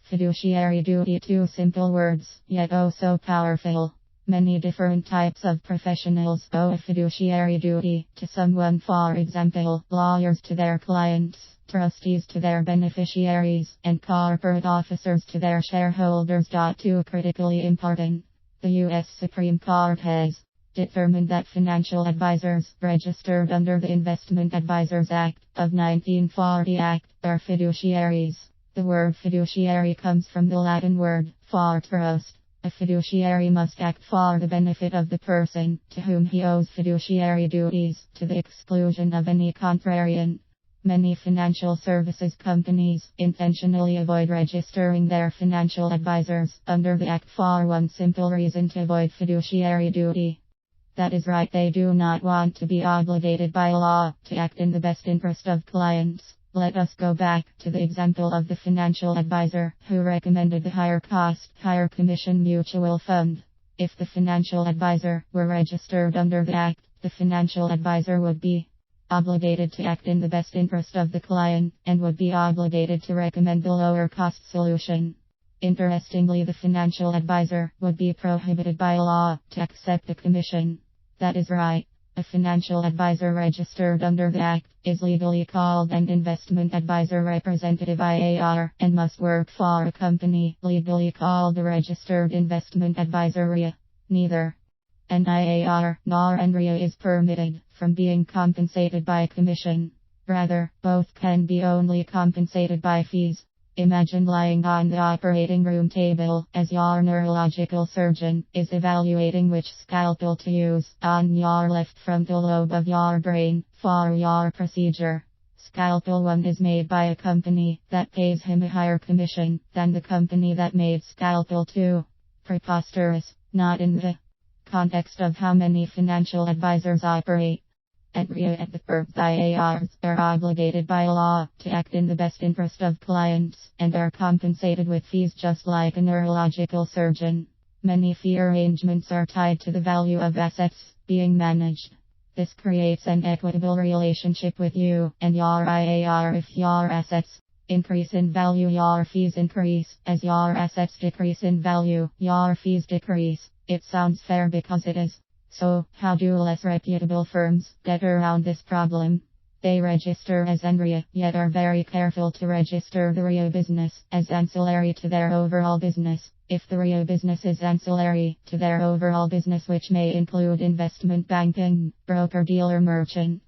Fiduciary duty, two simple words, yet oh so powerful. Many different types of professionals owe a fiduciary duty to someone, for example, lawyers to their clients, trustees to their beneficiaries, and corporate officers to their shareholders. Two critically important. The U.S. Supreme Court has determined that financial advisors registered under the Investment Advisors Act of 1940 Act are fiduciaries. The word fiduciary comes from the Latin word for trust. A fiduciary must act for the benefit of the person to whom he owes fiduciary duties, to the exclusion of any contrarian. Many financial services companies intentionally avoid registering their financial advisors under the Act for one simple reason: to avoid fiduciary duty. That is right, they do not want to be obligated by law to act in the best interest of clients. Let us go back to the example of the financial advisor who recommended the higher cost, higher commission mutual fund. If the financial advisor were registered under the Act, the financial advisor would be obligated to act in the best interest of the client and would be obligated to recommend the lower cost solution. Interestingly, the financial advisor would be prohibited by law to accept a commission. That is right. A financial advisor registered under the Act is legally called an investment advisor representative (IAR) and must work for a company legally called a registered investment advisor (RIA). Neither an IAR nor an RIA is permitted from being compensated by commission. Rather, both can be only compensated by fees. Imagine lying on the operating room table as your neurological surgeon is evaluating which scalpel to use on your left frontal lobe of your brain for your procedure. Scalpel 1 is made by a company that pays him a higher commission than the company that made scalpel 2. Preposterous, not in the context of how many financial advisors operate. At RIA, at the firms, IARs are obligated by law to act in the best interest of clients and are compensated with fees just like a neurological surgeon. Many fee arrangements are tied to the value of assets being managed. This creates an equitable relationship with you and your IAR. If your assets increase in value, your fees increase. As your assets decrease in value, your fees decrease. It sounds fair because it is. So, how do less reputable firms get around this problem? They register as an RIA, yet are very careful to register the RIA business as ancillary to their overall business. If the RIA business is ancillary to their overall business, which may include investment banking, broker-dealer, merchant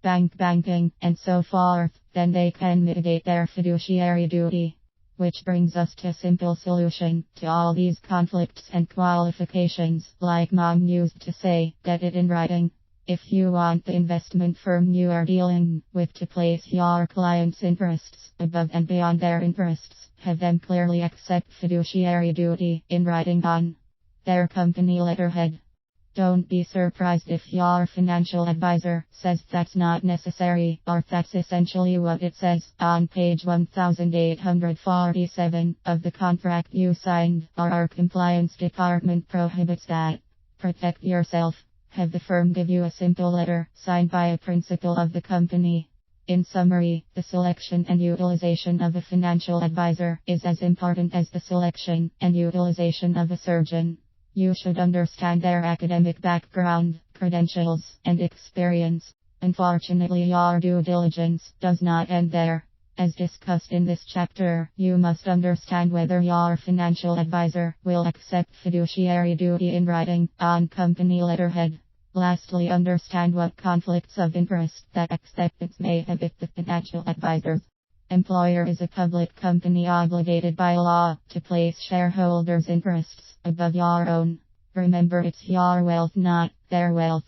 banking, and so forth, then they can mitigate their fiduciary duty. Which brings us to a simple solution to all these conflicts and qualifications. Like Mom used to say, get it in writing. If you want the investment firm you are dealing with to place your clients' interests above and beyond their interests, have them clearly accept fiduciary duty in writing on their company letterhead. Don't be surprised if your financial advisor says that's not necessary, or that's essentially what it says on page 1847 of the contract you signed, or our compliance department prohibits that. Protect yourself. Have the firm give you a simple letter signed by a principal of the company. In summary, the selection and utilization of a financial advisor is as important as the selection and utilization of a surgeon. You should understand their academic background, credentials, and experience. Unfortunately, your due diligence does not end there. As discussed in this chapter, you must understand whether your financial advisor will accept fiduciary duty in writing on company letterhead. Lastly, understand what conflicts of interest that acceptance may have if the financial advisor's employer is a public company obligated by law to place shareholders' interests above your own. Remember, it's your wealth, not their wealth.